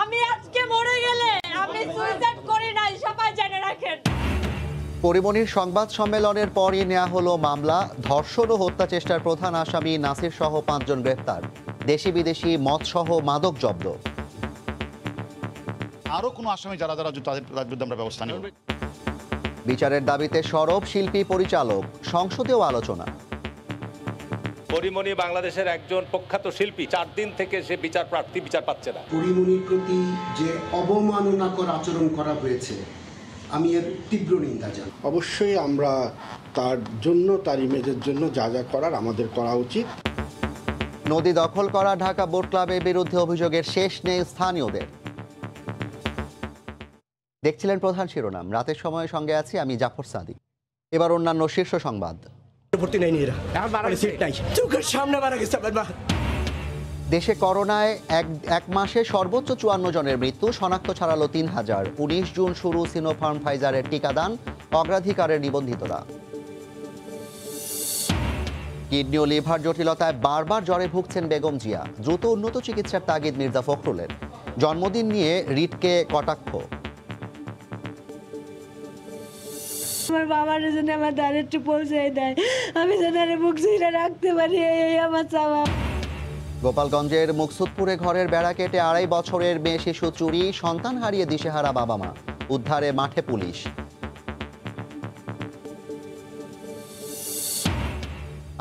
আমি আজকে মরে গেলে আমি সুইসাইড করি নাই, সবাই জেনে রাখেন। পরিমণির সংবাদ সম্মেলনের পরই নেওয়া হলো মামলা। ধর্ষণ ও হত্যা চেষ্টার প্রধান আসামি নাসির সহ 5 জন গ্রেফতার। দেশি বিদেশি মদ সহ মাদক জব্দ। আরো কোনো আসামি যারা যারা তাদের বিরুদ্ধে আমরা ব্যবস্থা নেব। বিচারের দাবিতে সরব শিল্পী পরিচালক, সংসদেও আলোচনা। পরিমণি বাংলাদেশের একজন প্রখ্যাত শিল্পী, 4 দিন থেকে সে বিচার পাচ্ছে না। পরিমণির প্রতি যে অবমাননাকর আচরণ করা হয়েছে, আমি এর তীব্র নিন্দা জানাই। অবশ্যই আমরা তার জন্য, তার ইমেজের জন্য যা যা করার আমাদের করা উচিত। নদী দখল করা ঢাকা বোট ক্লাবের বিরুদ্ধে অভিযোগের শেষ নেই স্থানীয়দের। দেখছিলেন প্রধান শিরোনাম। রাতের সময়ের সঙ্গে আছি আমি জাফর সাদিক। এবার অন্যান্য শীর্ষ সংবাদ। দেশে করোনায় এক মাসে সর্বোচ্চ 54 জনের মৃত্যু, শনাক্ত ছাড়ালো 3000। 19 জুন শুরু সিনোফার্ম ফাইজারের টিকাদান, অগ্রাধিকারের নিবন্ধিতরা। কিডনি ও লিভার জটিলতায় বারবার জ্বরে ভুগছেন বেগম জিয়া, দ্রুত উন্নত চিকিৎসার তাগিদ মির্জা ফখরুলের। জন্মদিন নিয়ে রিটকে কটাক্ষ। আমার বাবার জন্য আমার দ্বারে একটু পৌঁছে দেয়, আমি যেন বুক ছিঁড়ে রাখতে পারি, এই আমার চাওয়া। গোপালগঞ্জের মুকসুদপুরে ঘরের বেড়া কেটে 2.5 বছরের মেয়ে শিশু চুরি, সন্তান হারিয়ে দিশেহারা বাবা মা। উদ্ধারে মাঠে পুলিশ।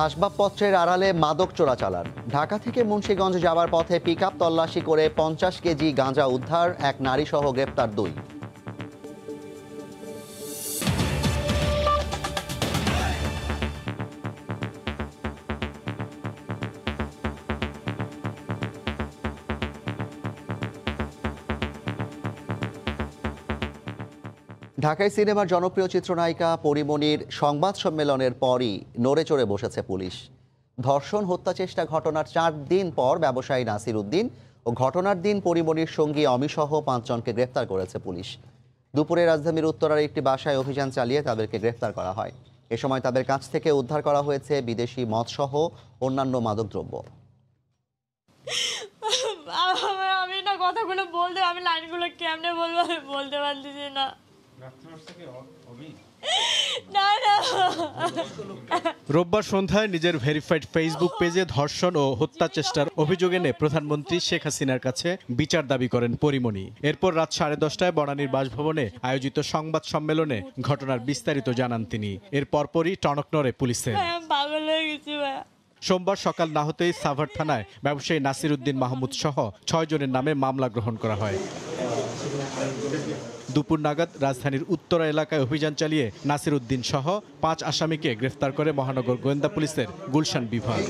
আসবাবপত্রের আড়ালে মাদক চোরাচালান। ঢাকা থেকে মুন্সিগঞ্জ যাওয়ার পথে পিকআপ তল্লাশি করে 50 কেজি গাঁজা উদ্ধার, এক নারী সহ গ্রেপ্তার 2। ঢাকায় সিনেমার জনপ্রিয় চিত্রনায়িকা পরিমণির সংবাদ সম্মেলনের পরই নড়ে চড়ে বসেছে পুলিশ। ধর্ষণ হত্যা চেষ্টা ঘটনার 4 দিন পর ব্যবসায়ী নাসির উদ্দিন ও ঘটনার দিন পরিমণির সঙ্গী অমিসহ 5 জনকে গ্রেফতার করেছে পুলিশ। দুপুরে রাজধানীর উত্তরার একটি বাসায় অভিযান চালিয়ে তাদেরকে গ্রেফতার করা হয়। এ সময় তাদের কাছ থেকে উদ্ধার করা হয়েছে বিদেশি মদসহ অন্যান্য মাদকদ্রব্য। আমি না কথাগুলো বলতে, আমি লাইনগুলো কেমনে বলবো আমি বলতে পারতেছি না। রোববার সন্ধ্যায় নিজের ভেরিফাইড ফেসবুক পেজে ধর্ষণ ও হত্যা চেষ্টার অভিযোগ এনে প্রধানমন্ত্রী শেখ হাসিনার কাছে বিচার দাবি করেন পরিমণি। এরপর রাত 10:30টায় বনানীর বাসভবনে আয়োজিত সংবাদ সম্মেলনে ঘটনার বিস্তারিত জানান তিনি। এর পরপরই টনক নড়ে পুলিশের। পাগল হয়ে গেছি ভাইয়া। সোমবার সকাল না হতেই সাভার থানায় ব্যবসায়ী নাসির উদ্দিন মাহমুদ সহ 6 জনের নামে মামলা গ্রহণ করা হয়। দুপুর নাগাদ রাজধানীর উত্তরা এলাকায় অভিযান চালিয়ে নাসির উদ্দিন সহ 5 আসামিকে গ্রেফতার করে মহানগর গোয়েন্দা পুলিশের গুলশান বিভাগ।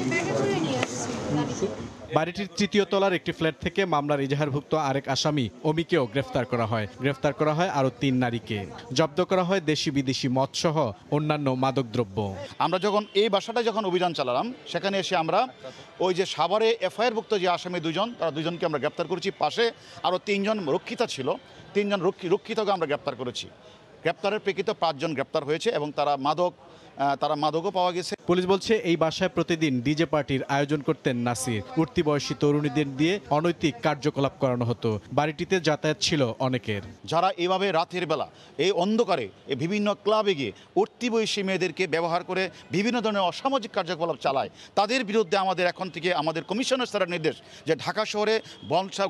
বাড়িটির 3য় তলার একটি ফ্ল্যাট থেকে মামলার ইজাহারভুক্ত আরেক আসামি অমিকেও গ্রেফতার করা হয়। গ্রেফতার করা হয় আরও 3 নারীকে। জব্দ করা হয় দেশি বিদেশি মদ সহ অন্যান্য মাদকদ্রব্য। আমরা যখন এই বাসাটায় অভিযান চালালাম, সেখানে এসে আমরা ওই যে সাভারে এফআইআরভুক্ত যে আসামি 2 জন, তারা 2 জনকে আমরা গ্রেপ্তার করেছি। পাশে আরও 3 জন রক্ষিতা ছিল, 3 জন রক্ষিতাকে আমরা গ্রেপ্তার করেছি। গ্রেপ্তারের প্রেক্ষিতে 5 জন গ্রেপ্তার হয়েছে এবং তারা মাদকও পাওয়া গেছে। পুলিশ বলছে এই বাসায় প্রতিদিন ডিজে পার্টির আয়োজন করতেন নাসির। উঠতি বয়সী তরুণীদের দিয়ে অনৈতিক কার্যকলাপ করানো হতো। বাড়িটিতে যাতায়াত ছিল অনেকের। যারা এভাবে রাতের বেলা এই অন্ধকারে বিভিন্ন ক্লাবে গিয়ে উঠতি বয়সী মেয়েদেরকে ব্যবহার করে বিভিন্ন ধরনের অসামাজিক কার্যকলাপ চালায়, তাদের বিরুদ্ধে আমাদের এখন থেকে আমাদের কমিশনার স্যারের নির্দেশ যে ঢাকা শহরে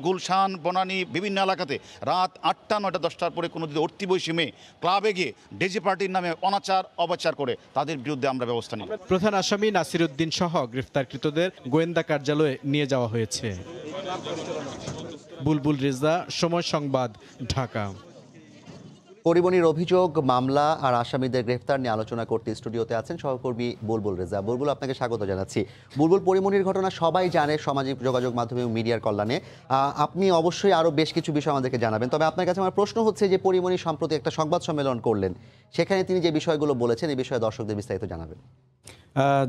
গুলশান, বনানী বিভিন্ন এলাকাতে রাত 8টা, 9টা, 10টার পরে কোনো যদি উঠতি বয়সী মেয়ে ক্লাবে গিয়ে ডিজে পার্টির নামে অনাচার করে, তাদের বিরুদ্ধে আমরা ব্যবস্থা নিই। প্রধান আসামি নাসির উদ্দিন সহ গ্রেফতারকৃতদের গোয়েন্দা কার্যালয়ে নিয়ে যাওয়া হয়েছে। বুলবুল রেজা, সময় সংবাদ, ঢাকা। পরিমণির অভিযোগ, মামলা আর আসামিদের গ্রেফতার নিয়ে আলোচনা করতে স্টুডিওতে আছেন সহকর্মী বুলবুল রেজা। বুলবুল, আপনাকে স্বাগত জানাচ্ছি। বুলবুল, পরিমণির ঘটনা সবাই জানে সামাজিক যোগাযোগ মাধ্যমে এবং মিডিয়ার কল্যাণে। আপনি অবশ্যই আরও বেশ কিছু বিষয় আমাদেরকে জানাবেন। তবে আপনার কাছে আমার প্রশ্ন হচ্ছে যে পরিমণি সম্প্রতি একটা সংবাদ সম্মেলন করলেন, সেখানে তিনি যে বিষয়গুলো বলেছেন এই বিষয়ে দর্শকদের বিস্তারিত জানাবেন।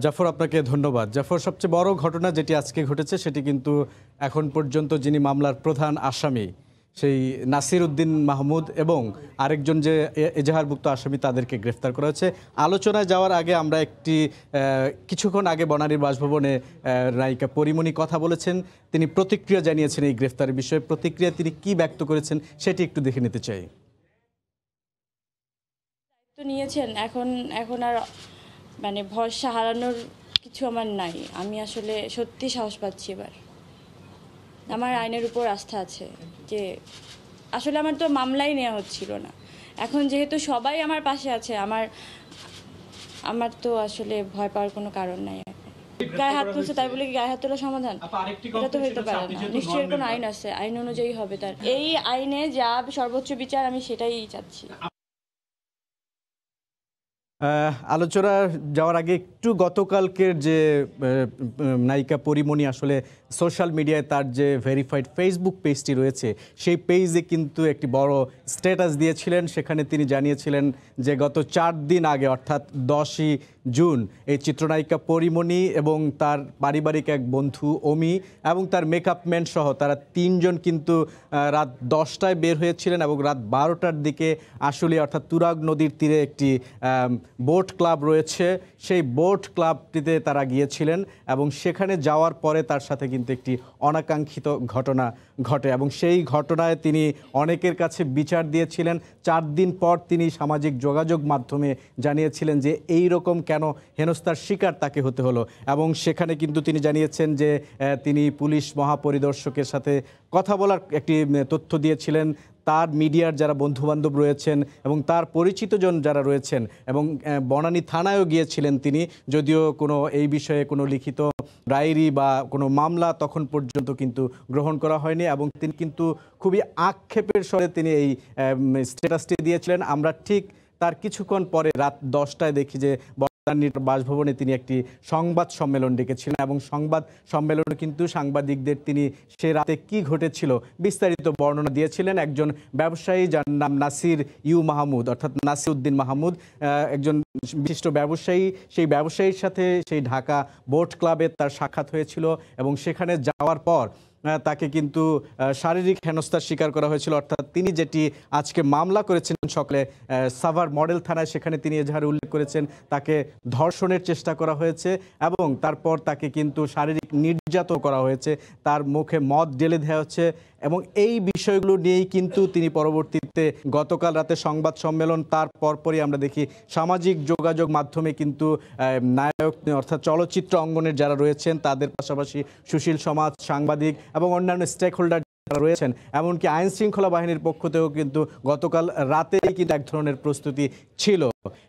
জাফর, আপনাকে ধন্যবাদ। জাফর, সবচেয়ে বড় ঘটনা যেটি আজকে ঘটেছে সেটি কিন্তু এখন পর্যন্ত যিনি মামলার প্রধান আসামি সেই নাসির উদ্দিন মাহমুদ এবং আরেকজন যে এজাহারভুক্ত আসামি তাদেরকে গ্রেফতার করা হয়েছে। আলোচনায় যাওয়ার আগে আমরা কিছুক্ষণ আগে বনানীর বাসভবনে নায়িকা পরিমণি কথা বলেছেন, তিনি প্রতিক্রিয়া জানিয়েছেন এই গ্রেফতারের বিষয়ে। প্রতিক্রিয়া তিনি কি ব্যক্ত করেছেন সেটি একটু দেখে নিতে চাই। তো নিয়েছেন, এখন আর মানে ভরসা হারানোর কিছু আমার নাই। আমি আসলে সত্যি সাহস পাচ্ছি এবার। আমার আইনের উপর আস্থা আছে যে আসলে আমার তো মামলাই নেওয়া হচ্ছিল না। এখন যেহেতু সবাই আমার পাশে আছে, আমার তো আসলে ভয় পাওয়ার কোনো কারণ নাই। গায়ে হাত তুলছে তাই বলে কি গায়ে হাত তোলা সমাধান? এটা তো হতে পারে না। নিশ্চয়ই কোনো আইন আছে, আইন অনুযায়ী হবে তার। এই আইনে যা সর্বোচ্চ বিচার আমি সেটাই চাচ্ছি। আলোচনা যাওয়ার আগে একটু গতকালকের যে নায়িকা পরিমণি আসলে সোশ্যাল মিডিয়ায় তার যে ভেরিফাইড ফেসবুক পেজটি রয়েছে সেই পেজে কিন্তু একটি বড় স্ট্যাটাস দিয়েছিলেন। সেখানে তিনি জানিয়েছিলেন যে গত 4 দিন আগে অর্থাৎ 10ই জুন এই চিত্রনায়িকা পরিমণি এবং তার পারিবারিক এক বন্ধু অমি এবং তার মেকআপ ম্যান সহ তারা 3 জন কিন্তু রাত 10টায় বের হয়েছিলেন এবং রাত 12টার দিকে আশুলিয়া অর্থাৎ তুরাগ নদীর তীরে একটি বোট ক্লাব রয়েছে, সেই বোট ক্লাবটিতে তারা গিয়েছিলেন এবং সেখানে যাওয়ার পরে তার সাথে কিন্তু একটি অনাকাঙ্ক্ষিত ঘটনা ঘটে এবং সেই ঘটনায় তিনি অনেকের কাছে বিচার দিয়েছিলেন। 4 দিন পর তিনি সামাজিক যোগাযোগ মাধ্যমে জানিয়েছিলেন যে এই রকম কেন হেনস্থার শিকার তাকে হতে হলো এবং সেখানে কিন্তু তিনি জানিয়েছেন যে তিনি পুলিশ মহাপরিদর্শকের সাথে কথা বলার একটি তথ্য দিয়েছিলেন। তার মিডিয়ার যারা বন্ধুবান্ধব রয়েছেন এবং তার পরিচিতজন যারা রয়েছেন এবং বনানী থানায়ও গিয়েছিলেন তিনি, যদিও কোনো এই বিষয়ে কোনো লিখিত ডায়েরি বা কোনো মামলা তখন পর্যন্ত কিন্তু গ্রহণ করা হয়নি এবং তিনি কিন্তু খুবই আক্ষেপের স্বরে তিনি এই স্ট্যাটাসটি দিয়েছিলেন। আমরা ঠিক তার কিছুক্ষণ পরে রাত 10টায় দেখি যে বাসভবনে তিনি একটি সংবাদ সম্মেলন ডেকেছিলেন এবং সংবাদ সম্মেলনে কিন্তু সাংবাদিকদের তিনি সে রাতে কি ঘটেছিল বিস্তারিত বর্ণনা দিয়েছিলেন। একজন ব্যবসায়ী যার নাম নাসির মাহমুদ অর্থাৎ নাসির উদ্দিন মাহমুদ, একজন বিশিষ্ট ব্যবসায়ী, সেই ব্যবসায়ীর সাথে সেই ঢাকা বোট ক্লাবে তার সাক্ষাৎ হয়েছিল এবং সেখানে যাওয়ার পর তাকে কিন্তু শারীরিক হেনস্থার শিকার করা হয়েছিল। অর্থাৎ তিনি যেটি আজকে মামলা করেছেন সকালে সাভার মডেল থানায়, সেখানে তিনি এজাহারে উল্লেখ করেছেন তাকে ধর্ষণের চেষ্টা করা হয়েছে এবং তারপর তাকে কিন্তু শারীরিক নির্যাতন করা হয়েছে, তার মুখে মদ ঢেলে দেওয়া হচ্ছে এবং এই বিষয়গুলো নিয়েই কিন্তু তিনি পরবর্তীতে গতকাল রাতে সংবাদ সম্মেলন, তার পরপরই আমরা দেখি সামাজিক যোগাযোগ মাধ্যমে কিন্তু নায়ক অর্থাৎ চলচ্চিত্র অঙ্গনের যারা রয়েছেন তাদের পাশাপাশি সুশীল সমাজ, সাংবাদিক এবং অন্যান্য স্টেক হোল্ডার রয়েছেন, এমনকি আইন শৃঙ্খলা বাহিনীর পক্ষ থেকেও কিন্তু গতকাল রাতেই কিন্তু এক ধরনের প্রস্তুতি ছিল।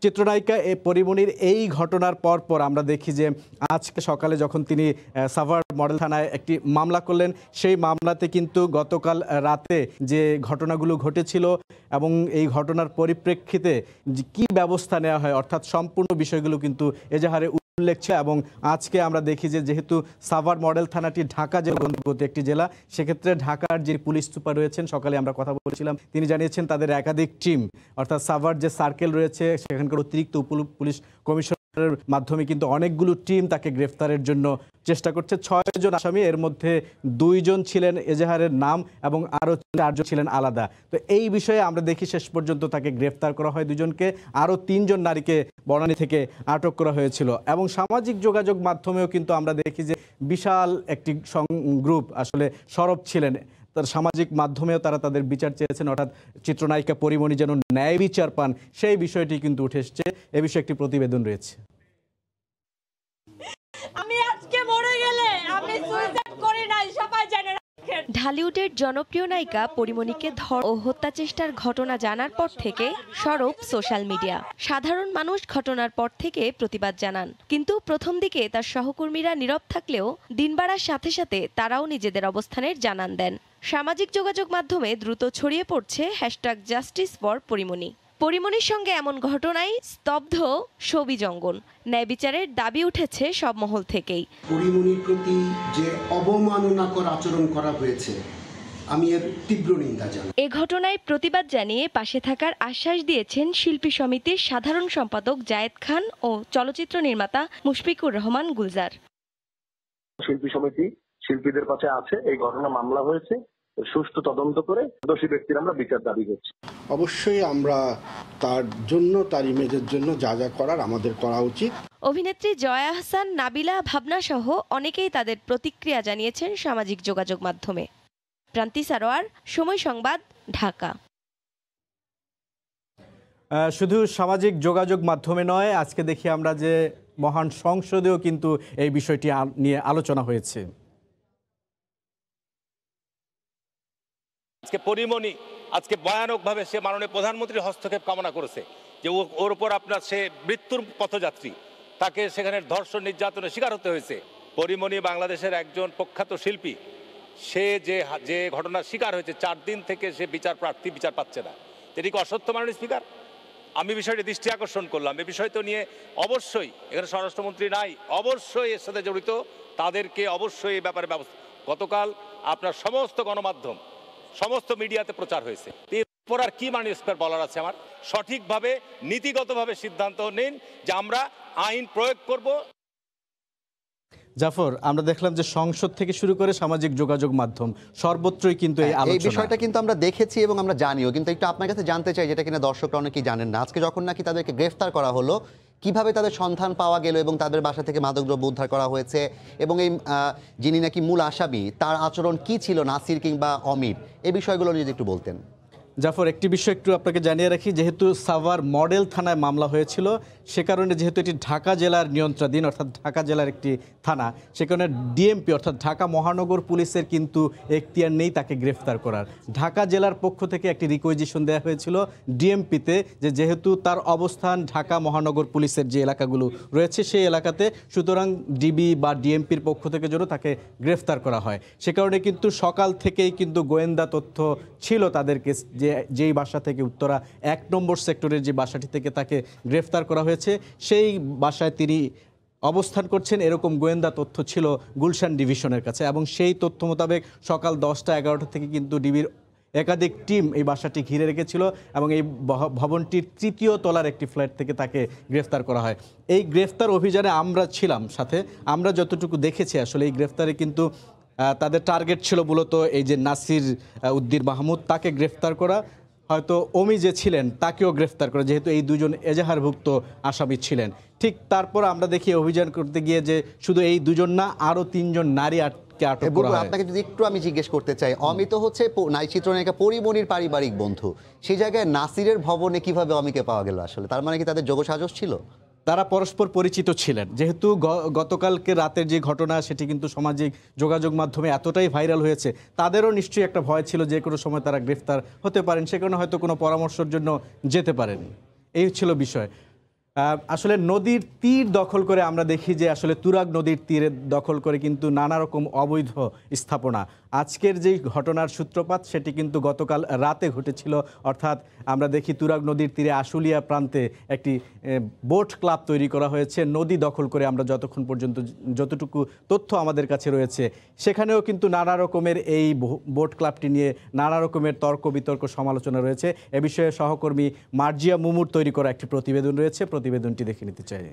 চিত্রনায়িকা পরিমণির এই ঘটনার পর আমরা দেখি যে আজকে সকালে যখন তিনি সাভার মডেল থানায় একটি মামলা করলেন, সেই মামলাতে কিন্তু গতকাল রাতে যে ঘটনাগুলো ঘটেছিল এবং এই ঘটনার পরিপ্রেক্ষিতে কি ব্যবস্থা নেওয়া হয় অর্থাৎ সম্পূর্ণ বিষয়গুলো কিন্তু এজাহারে উল্লেখ ছিল। এবং আজকে আমরা দেখি যে যেহেতু সাভার মডেল থানাটি ঢাকা জেলার অন্তর্গত একটি জেলা, সেক্ষেত্রে ঢাকার যে পুলিশ সুপার রয়েছেন, সকালে আমরা কথা বলেছিলাম, তিনি জানিয়েছেন তাদের একাধিক টিম অর্থাৎ সাভার যে সার্কেল রয়েছে সেখানকার অতিরিক্ত পুলিশ কমিশনারের মাধ্যমে কিন্তু অনেকগুলো টিম তাকে গ্রেফতারের জন্য চেষ্টা করছে। 6 জন আসামি, এর মধ্যে 2 জন ছিলেন এজাহারের নাম এবং আরও 4 জন ছিলেন আলাদা। তো এই বিষয়ে আমরা দেখি শেষ পর্যন্ত তাকে গ্রেফতার করা হয় 2 জনকে, আরও 3 জন নারীকে বনানী থেকে আটক করা হয়েছিল। এবং সামাজিক যোগাযোগ মাধ্যমেও কিন্তু আমরা দেখি যে বিশাল একটি গ্রুপ আসলে সরব ছিলেন, তার সামাজিক মাধ্যমেও তারা তাদের বিচার চেয়েছেন, অর্থাৎ চিত্রনায়িকা পরিমণি যেন ন্যায় বিচার পান সেই বিষয়টি কিন্তু উঠে এসছে। এ বিষয়ে একটি প্রতিবেদন রয়েছে। আমি আজকে মরে গেলে আমি সুইসাইড করি নাই, সবাই জানে। ঢালিউডের জনপ্রিয় নায়িকা পরিমণিকে ধর্ষণ ও হত্যা চেষ্টার ঘটনা জানার পর থেকে সরব সোশ্যাল মিডিয়া। সাধারণ মানুষ ঘটনার পর থেকে প্রতিবাদ জানান, কিন্তু প্রথম দিকে তার সহকর্মীরা নীরব থাকলেও দিন বাড়ার সাথে সাথে তারাও নিজেদের অবস্থানের জানান দেন। সামাজিক যোগাযোগ মাধ্যমে দ্রুত ছড়িয়ে পড়ছে #JusticeForPorimoni। পরিমণির সঙ্গে এমন ঘটনায় স্তব্ধ ছবি জঙ্গল, ন্যায় বিচারের দাবি উঠেছে সব মহল থেকেই। পরিমণির প্রতি যে অবমাননাকর আচরণ করা হয়েছে আমি এর তীব্র নিন্দা জানাই। এ ঘটনায় প্রতিবাদ জানিয়ে পাশে থাকার আশ্বাস দিয়েছেন শিল্পী সমিতির সাধারণ সম্পাদক জায়েদ খান ও চলচ্চিত্র নির্মাতা মুশফিকুর রহমান গুলজার। শিল্পী সমিতি শিল্পীদের পাশে আছে, এই ঘটনা মামলা হয়েছে, সুষ্ঠু তদন্ত করে দোষী ব্যক্তির আমরা বিচার দাবি করছি। অবশ্যই আমরা তার জন্য, তার ইমেজের জন্য যা যা করার আমাদের করা উচিত। অভিনেত্রী জয়া আহসান, নাবিলা, ভাবনা সহ অনেকেই তাদের প্রতিক্রিয়া জানিয়েছেন সামাজিক যোগাযোগ মাধ্যমে। প্রান্তি সারোয়ার, সময় সংবাদ, ঢাকা। শুধু সামাজিক যোগাযোগ মাধ্যমে নয়, আজকে দেখি আমরা যে মহান সংসদেও কিন্তু এই বিষয়টি নিয়ে আলোচনা হয়েছে। আজকে পরিমণি আজকে ভয়ানকভাবে সে মাননীয় প্রধানমন্ত্রীর হস্তক্ষেপ কামনা করেছে যে ওর উপর আপনার সে মৃত্যুর পথযাত্রী, তাকে সেখানে ধর্ষণ নির্যাতনের শিকার হতে হয়েছে। পরিমণি বাংলাদেশের একজন প্রখ্যাত শিল্পী, সে যে ঘটনার শিকার হয়েছে 4 দিন থেকে সে বিচার পাচ্ছে না। এটি কি অসত্য মাননীয় স্পিকার? আমি বিষয়টি দৃষ্টি আকর্ষণ করলাম। এই বিষয়টা নিয়ে অবশ্যই এখানে স্বরাষ্ট্রমন্ত্রী নাই, অবশ্যই এর সাথে জড়িত তাদেরকে অবশ্যই এই ব্যাপারে ব্যবস্থা। গতকাল আপনার সমস্ত গণমাধ্যম, সমস্ত মিডিয়াতে প্রচার হয়েছে। এরপর আর কি মাননীয় স্পিকার বলার আছে আমার? সঠিকভাবে নীতিগতভাবে সিদ্ধান্ত নিন যে আমরা আইন প্রয়োগ করব। জাফর, আমরা দেখলাম যে সংসদ থেকে শুরু করে সামাজিক যোগাযোগ মাধ্যম সর্বত্রই কিন্তু এই বিষয়টা কিন্তু আমরা দেখেছি এবং আমরা জানিও, কিন্তু একটু আপনার কাছে জানতে চাই, যেটা কিনা দর্শকরা অনেকেই জানেন না। আজকে যখন নাকি তাদেরকে গ্রেফতার করা হলো, কিভাবে তাদের সন্ধান পাওয়া গেল এবং তাদের বাসা থেকে মাদকদ্রব্য উদ্ধার করা হয়েছে, এবং এই যিনি নাকি মূল আসামি তার আচরণ কি ছিল, নাসির কিংবা অমির, এই বিষয়গুলো যদি একটু বলতেন। জাফর, একটি বিষয় একটু আপনাকে জানিয়ে রাখি, যেহেতু সাভার মডেল থানায় মামলা হয়েছিল, সে কারণে যেহেতু এটি ঢাকা জেলার নিয়ন্ত্রণাধীন, অর্থাৎ ঢাকা জেলার একটি থানা, সে কারণে ডিএমপি অর্থাৎ ঢাকা মহানগর পুলিশের কিন্তু এখতিয়ার নেই তাকে গ্রেফতার করার। ঢাকা জেলার পক্ষ থেকে একটি রিকুইজিশন দেওয়া হয়েছিল ডিএমপিতে, যে যেহেতু তার অবস্থান ঢাকা মহানগর পুলিশের যে এলাকাগুলো রয়েছে সেই এলাকাতে, সুতরাং ডিবি বা ডিএমপির পক্ষ থেকে যেন তাকে গ্রেফতার করা হয়। সে কারণে কিন্তু সকাল থেকেই কিন্তু গোয়েন্দা তথ্য ছিল তাদেরকে, যেই বাসা থেকে উত্তরা 1 নম্বর সেক্টরের যে বাসাটি থেকে তাকে গ্রেফতার করা হয়েছে, সেই বাসায় তিনি অবস্থান করছেন এরকম গোয়েন্দা তথ্য ছিল গুলশান ডিভিশনের কাছে, এবং সেই তথ্য মোতাবেক সকাল 10টা-11টা থেকে কিন্তু ডিবির একাধিক টিম এই বাসাটি ঘিরে রেখেছিল এবং এই ভবনটির 3য় তলার একটি ফ্ল্যাট থেকে তাকে গ্রেফতার করা হয়। এই গ্রেফতার অভিযানে আমরা ছিলাম সাথে। আমরা যতটুকু দেখেছি আসলে এই গ্রেফতারে কিন্তু তাদের টার্গেট ছিল মূলত এই যে নাসির উদ্দিন মাহমুদ, তাকে গ্রেফতার করা, হয়তো অমি যে ছিলেন তাকেও গ্রেফতার করা, যেহেতু এই দুজন এজাহারভুক্ত আসামি ছিলেন। ঠিক তারপর আমরা দেখি অভিযান করতে গিয়ে যে শুধু এই দুজন না, আরও 3 জন নারী আটক করা হয়। আপনাকে যদি একটু আমি জিজ্ঞেস করতে চাই, অমিত হচ্ছে চিত্রনায়িকা পরিমণির পারিবারিক বন্ধু, সেই জায়গায় নাসিরের ভবনে কিভাবে অমিকে পাওয়া গেল? আসলে তার মানে কি তাদের যোগসাজশ ছিল? তারা পরস্পর পরিচিত ছিলেন, যেহেতু গতকালকে রাতের যে ঘটনা সেটি কিন্তু সামাজিক যোগাযোগ মাধ্যমে এতটাই ভাইরাল হয়েছে, তাদেরও নিশ্চয়ই একটা ভয় ছিল যে কোনো সময় তারা গ্রেফতার হতে পারেন, সে কারণে হয়তো কোনো পরামর্শের জন্য যেতে পারেন। এই ছিল বিষয়। আসলে নদীর তীর দখল করে আমরা দেখি যে আসলে তুরাগ নদীর তীরে দখল করে কিন্তু নানা রকম অবৈধ স্থাপনা। আজকের যেই ঘটনার সূত্রপাত সেটি কিন্তু গতকাল রাতে ঘটেছিল, অর্থাৎ আমরা দেখি তুরাগ নদীর তীরে আশুলিয়া প্রান্তে একটি বোট ক্লাব তৈরি করা হয়েছে নদী দখল করে। আমরা যতক্ষণ পর্যন্ত যতটুকু তথ্য আমাদের কাছে রয়েছে, সেখানেও কিন্তু নানা রকমের এই বোট ক্লাবটি নিয়ে নানা রকমের তর্ক বিতর্ক সমালোচনা রয়েছে। এ বিষয়ে সহকর্মী মার্জিয়া মুমুর তৈরি করা একটি প্রতিবেদন রয়েছে, প্রতিবেদনটি দেখে নিতে চাই।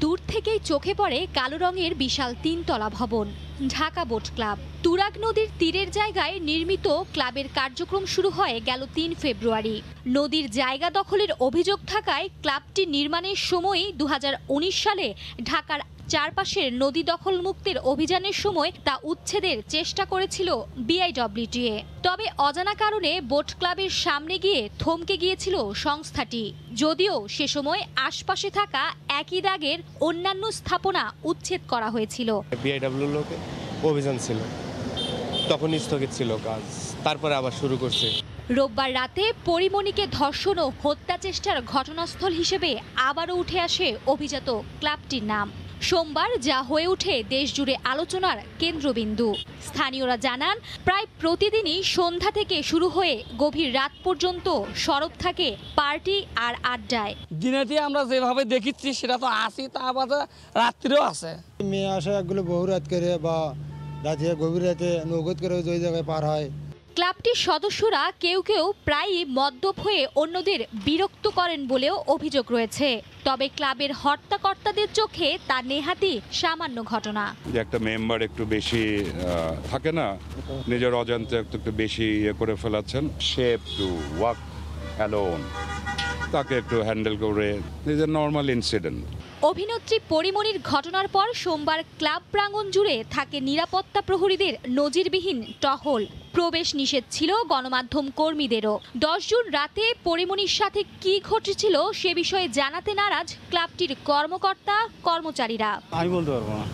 দূর থেকেই চোখে পড়ে কালো রঙের বিশাল 3 তলা ভবন, ঢাকা বোট ক্লাব। তুরাগ নদীর তীরের জায়গায় নির্মিত ক্লাবের কার্যক্রম শুরু হয় গেল 3 ফেব্রুয়ারি। নদীর জায়গা দখলের অভিযোগ থাকায় ক্লাবটি নির্মাণের সময়ই 2019 সালে ঢাকার চারপাশের নদী দখল মুক্তির অভিযানের সময় তা উচ্ছেদের চেষ্টা করেছিল বিআইডব্লিউটিএ। তবে অজানা কারণে বোট ক্লাবের সামনে গিয়ে থমকে গিয়েছিল সংস্থাটি, যদিও সে সময় আশপাশে থাকা একই দাগের অন্যান্য স্থাপনা উচ্ছেদ করা হয়েছিল। বিআইডব্লিউ লোকে অভিযান ছিল, তখন স্থগিত ছিল কাজ, তারপরে আবার শুরু করছে। রোববার রাতে পরিমণিকে ধর্ষণ ও হত্যা চেষ্টার ঘটনাস্থল হিসেবে আবারও উঠে আসে অভিজাত ক্লাবটির নাম। সোমবার যা হয়ে ওঠে দেশজুড়ে আলোচনার কেন্দ্রবিন্দু। স্থানীয়রা জানান, প্রায় প্রতিদিনই সন্ধ্যা থেকে শুরু হয়ে গভীর রাত পর্যন্ত সরব থাকে পার্টি আর আড্ডায়। দিনেতে আমরা যেভাবে দেখিচ্ছি সেটা তো আসি, তা বাদে রাত্রিও আছে। মেয়ে আসে একগুলো বহু রাত করে বা রাতে গভীর রাতে নৌকত করে ওই জায়গায় পার হয়। ক্লাবটির সদস্যরা কেউ কেউ প্রায়ই মদ্যপ হয়ে অন্যদের বিরক্ত করেন বলেও অভিযোগ রয়েছে। তবে ক্লাবের হর্তাকর্তাদের চোখে তা নেহাতি সামান্য ঘটনা। যে একটা মেম্বার একটু বেশি থাকে না, নিজের অজান্তে একটু বেশি করে ফেলাচ্ছেন, শেপ টু ওয়াক অ্যালোন, তাকে একটু হ্যান্ডেল করে নিজের নর্মাল ইনসিডেন্ট। অভিনেত্রী পরিমণির ঘটনার পর সোমবার ক্লাব প্রাঙ্গণ জুড়ে থাকে নিরাপত্তা প্রহরীদের নজিরবিহীন টহল। প্রবেশ নিষেধ ছিল গণমাধ্যম কর্মীদেরও। 10 জুন রাতে পরিমণির সাথে কি ঘটেছিল সে বিষয়ে জানাতে নারাজ ক্লাবটির কর্মকর্তা কর্মচারীরা। আমি বলতে পারবো না,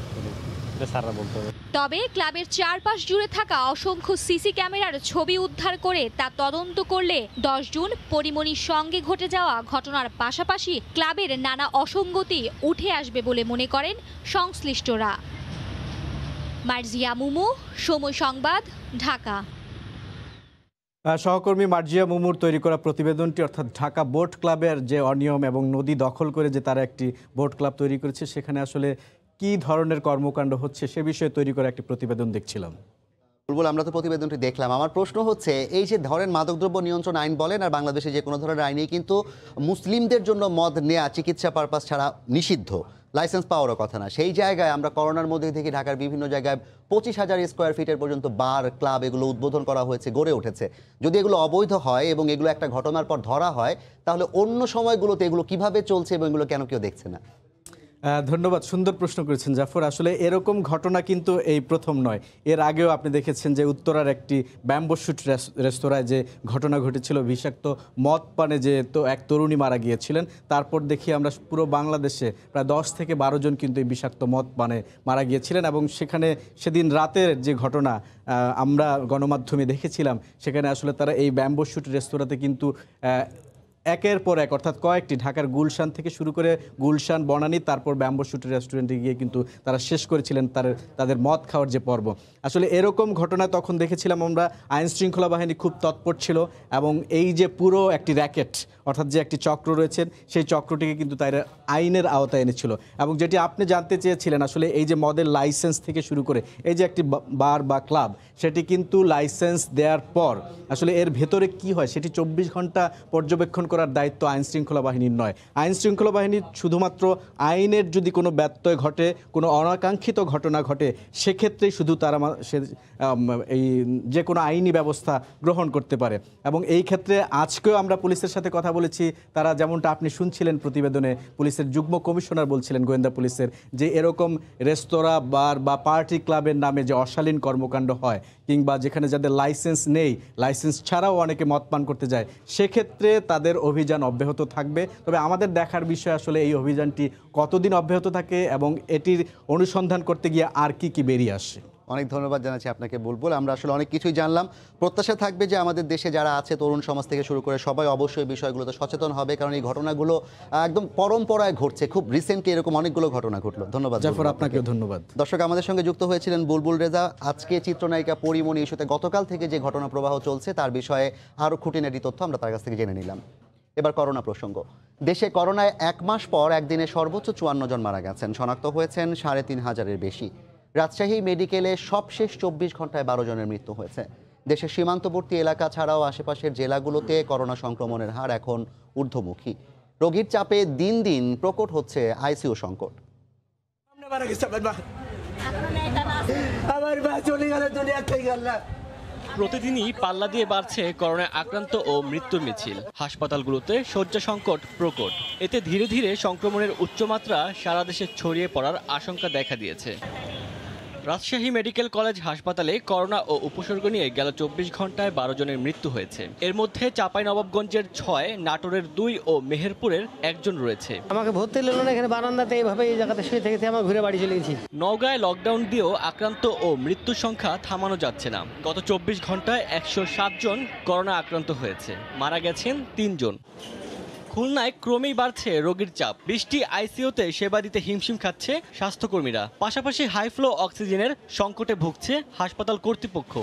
তবে ক্লাবের চারপাশ জুড়ে থাকা অসংখ্য সিসি ক্যামেরার ছবি উদ্ধার করে তা তদন্ত করলে 10 জুন পরিমণির সঙ্গে ঘটে যাওয়া ঘটনার পাশাপাশি ক্লাবের নানা অসঙ্গতি উঠে আসবে বলে মনে করেন সংশ্লিষ্টরা। মার্জিয়া মুমু, সময় সংবাদ, ঢাকা। সহকর্মী মার্জিয়া মুমুর তৈরি করা প্রতিবেদনটি, অর্থাৎ ঢাকা বোট ক্লাবের যে অনিয়ম এবং নদী দখল করে যে তারা একটি বোট ক্লাব তৈরি করেছে, সেখানে আসলে কি ধরনের কর্মকাণ্ড হচ্ছে সে বিষয়ে তৈরি করা একটি প্রতিবেদন দেখছিলাম। বুলবুল, আমরা তো প্রতিবেদনটি দেখলাম। আমার প্রশ্ন হচ্ছে, এই যে ধরেন মাদকদ্রব্য নিয়ন্ত্রণ আইন বলেন আর বাংলাদেশে যে কোনো ধরনের আইনেই কিন্তু মুসলিমদের জন্য মদ নেওয়া চিকিৎসা পারপাস ছাড়া নিষিদ্ধ, লাইসেন্স পাওয়ারও কথা না। সেই জায়গায় আমরা করোনার মধ্যে থেকে ঢাকার বিভিন্ন জায়গায় 25,000 স্কোয়ার ফিটের পর্যন্ত বার, ক্লাব এগুলো উদ্বোধন করা হয়েছে, গড়ে উঠেছে। যদি এগুলো অবৈধ হয় এবং এগুলো একটা ঘটনার পর ধরা হয়, তাহলে অন্য সময়গুলোতে এগুলো কিভাবে চলছে এবং এগুলো কেন কেউ দেখছে না? ধন্যবাদ, সুন্দর প্রশ্ন করেছেন জাফর। আসলে এরকম ঘটনা কিন্তু এই প্রথম নয়। এর আগেও আপনি দেখেছেন যে উত্তরার একটি ব্যাম্বো শুট রেস্তোরাঁয় যে ঘটনা ঘটেছিল, বিষাক্ত মদ পানে যে এক তরুণী মারা গিয়েছিলেন। তারপর দেখি আমরা পুরো বাংলাদেশে প্রায় 10 থেকে 12 জন কিন্তু এই বিষাক্ত মদ পানে মারা গিয়েছিলেন। এবং সেখানে সেদিন রাতের যে ঘটনা আমরা গণমাধ্যমে দেখেছিলাম, সেখানে আসলে তারা এই ব্যাম্বো শুট রেস্তোরাঁতে কিন্তু একের পর এক, অর্থাৎ কয়েকটি, ঢাকার গুলশান থেকে শুরু করে গুলশান, বনানী, তারপর ব্যাম্বো শুট রেস্টুরেন্টে গিয়ে কিন্তু তারা শেষ করেছিলেন তাদের মদ খাওয়ার যে পর্ব। আসলে এরকম ঘটনা তখন দেখেছিলাম আমরা, আইন শৃঙ্খলা বাহিনী খুব তৎপর ছিল এবং এই যে পুরো একটি র্যাকেট, অর্থাৎ যে একটি চক্র রয়েছেন, সেই চক্রটিকে কিন্তু তারা আইনের আওতায় এনেছিল। এবং যেটি আপনি জানতে চেয়েছিলেন, আসলে এই যে মদের লাইসেন্স থেকে শুরু করে এই যে একটি বার বা ক্লাব, সেটি কিন্তু লাইসেন্স দেওয়ার পর আসলে এর ভেতরে কি হয় সেটি 24 ঘন্টা পর্যবেক্ষণ করার দায়িত্ব আইন শৃঙ্খলা বাহিনীর নয়। আইন শৃঙ্খলা বাহিনীর শুধুমাত্র আইনের যদি কোনো ব্যত্যয় ঘটে, কোনো অনাকাঙ্ক্ষিত ঘটনা ঘটে, সেক্ষেত্রেই শুধু তারা এই যে কোনো আইনি ব্যবস্থা গ্রহণ করতে পারে। এবং এই ক্ষেত্রে আজকেও আমরা পুলিশের সাথে কথা বলেছি, তারা যেমনটা আপনি শুনছিলেন প্রতিবেদনে, পুলিশের যুগ্ম কমিশনার বলছিলেন, গোয়েন্দা পুলিশের, যে এরকম রেস্তোরাঁ, বার বা পার্টি ক্লাবের নামে যে অশালীন কর্মকাণ্ড হয়, কিংবা যেখানে যাদের লাইসেন্স নেই, লাইসেন্স ছাড়াও অনেকে মদ পান করতে যায়, সেক্ষেত্রে তাদের অভিযান অব্যাহত থাকবে। তবে আমাদের দেখার বিষয় আসলে এই অভিযানটি কতদিন অব্যাহত থাকে এবং এটির অনুসন্ধান করতে গিয়ে আর কি বেরিয়ে আসে। অনেক ধন্যবাদ জানাচ্ছি আপনাকে বুলবুল। আমরা আসলে অনেক কিছুই জানলাম। প্রত্যাশা থাকবে যে আমাদের দেশে যারা আছে, তরুণ সমাজ থেকে শুরু করে সবাই অবশ্যই বিষয়গুলোতে সচেতন হবে, কারণ এই ঘটনাগুলো একদম পরম্পরায় ঘটছে। খুব রিসেন্টলি এরকম অনেকগুলো ঘটনা ঘটলো। ধন্যবাদ জাফর, আপনাকেও ধন্যবাদ। দর্শক, আমাদের সঙ্গে যুক্ত হয়েছিলেন বুলবুল রেজা। আজকে চিত্রনায়িকা পরিমণি ইস্যুতে গতকাল থেকে যে ঘটনা প্রবাহ চলছে তার বিষয়ে আরও খুঁটিনাটি তথ্য আমরা তার কাছ থেকে জেনে নিলাম। এবার করোনা প্রসঙ্গ। দেশে করোনায় 1 মাস পর একদিনে সর্বোচ্চ 54 জন মারা গেছেন, শনাক্ত হয়েছেন 3,500-এর বেশি। রাজশাহী মেডিকেলে সবশেষ 24 ঘন্টায় 12 জনের মৃত্যু হয়েছে। দেশের সীমান্তবর্তী এলাকা ছাড়াও আশেপাশের জেলাগুলোতে করোনা সংক্রমণের হার এখন ঊর্ধ্বমুখী। রোগীর চাপে দিন দিন প্রকট হচ্ছে আইসিইউ সংকট। প্রতিদিনই পাল্লা দিয়ে বাড়ছে করোনায় আক্রান্ত ও মৃত্যুর মিছিল। হাসপাতালগুলোতে শয্যা সংকট প্রকট। এতে ধীরে ধীরে সংক্রমণের উচ্চমাত্রা সারা দেশে ছড়িয়ে পড়ার আশঙ্কা দেখা দিয়েছে। রাজশাহী মেডিকেল কলেজ হাসপাতালে করোনা ও উপসর্গ নিয়ে গেল 24 ঘন্টায় 12 জনের মৃত্যু হয়েছে। এর মধ্যে চাঁপাইনবাবগঞ্জের 6, নাটোরের 2 ও মেহেরপুরের 1 জন রয়েছে। আমাকে ভর্তি নিল না, এখানে বারান্দাতে এইভাবে এই জায়গাতে শুয়ে থেকে আমরা ঘুরে বাড়ি চলে গেছি। নওগাঁয় লকডাউন দিয়েও আক্রান্ত ও মৃত্যুর সংখ্যা থামানো যাচ্ছে না। গত 24 ঘন্টায় 107 জন করোনা আক্রান্ত হয়েছে, মারা গেছেন 3 জন। খুলনায় ক্রমেই বাড়ছে রোগীর চাপ। 20টি আইসিইউতে সেবা দিতে হিমশিম খাচ্ছে স্বাস্থ্যকর্মীরা। পাশাপাশি হাই ফ্লো অক্সিজেনের সংকটে ভুগছে হাসপাতাল কর্তৃপক্ষ।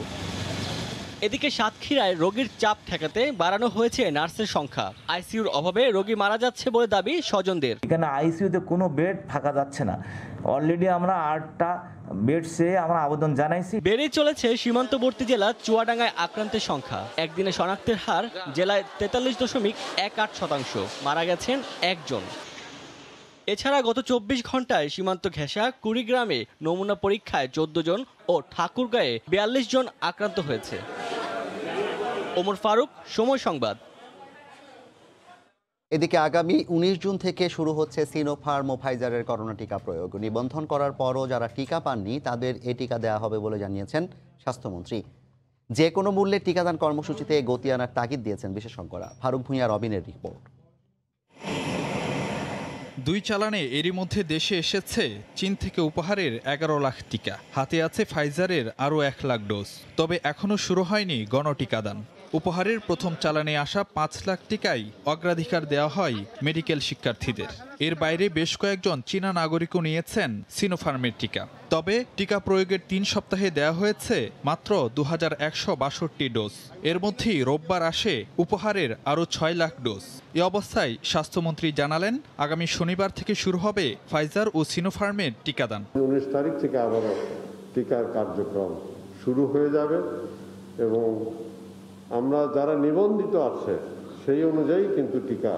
এদিকে সাতক্ষীরায় রোগীর চাপ ঠেকাতে বাড়ানো হয়েছে নার্সের সংখ্যা। আইসিইউর অভাবে রোগী মারা যাচ্ছে বলে দাবি স্বজনদের। এখানে আইসিইউতে কোনো বেড থাকা যাচ্ছে না। অলরেডি আমরা 8টা বেড চেয়ে আমরা আবেদন জানাইছি। বেড়ে চলেছে সীমান্তবর্তী জেলা চুয়াডাঙ্গায় আক্রান্তের সংখ্যা। একদিনে শনাক্তের হার জেলায় 43.18%। মারা গেছেন একজন। এছাড়া গত 24 ঘন্টায় সীমান্ত ঘেঁষা কুড়িগ্রামে নমুনা পরীক্ষায় 14 জন ও ঠাকুরগাঁয়ে 42 জন আক্রান্ত হয়েছে। ওমর ফারুক, সময় সংবাদ। এদিকে আগামী 19 জুন থেকে শুরু হচ্ছে সিনোফার্ম ও ফাইজারের করোনা টিকা প্রয়োগ। নিবন্ধন করার পরও যারা টিকা পাননি তাদের এ টিকা দেওয়া হবে বলে জানিয়েছেন স্বাস্থ্যমন্ত্রী। যে কোনো মূল্যে টিকাদান কর্মসূচিতে গতি আনার তাগিদ দিয়েছেন বিশেষজ্ঞরা। ফারুক ভূঁইয়া, রবিনের রিপোর্ট। 2 চালানে এরই মধ্যে দেশে এসেছে চীন থেকে উপহারের 11 লাখ টিকা। হাতে আছে ফাইজারের আরও 1 লাখ ডোজ। তবে এখনও শুরু হয়নি গণটিকাদান। উপহারের প্রথম চালানে আসা 5 লাখ টিকাই অগ্রাধিকার দেওয়া হয় মেডিকেল শিক্ষার্থীদের। এর বাইরে বেশ কয়েকজন চীনা নাগরিকও নিয়েছেন সিনোফার্মের টিকা। তবে টিকা প্রয়োগের 3 সপ্তাহে দেওয়া হয়েছে মাত্র 2162 ডোজ। এর মধ্যেই রোববার আসে উপহারের আরও 6 লাখ ডোজ। এ অবস্থায় স্বাস্থ্যমন্ত্রী জানালেন, আগামী শনিবার থেকে শুরু হবে ফাইজার ও সিনোফার্মের টিকাদান। 19 তারিখ থেকে আবারও টিকার কার্যক্রম শুরু হয়ে যাবে এবং আমরা যারা নিবন্ধিত আছে সেই অনুযায়ী কিন্তু টিকা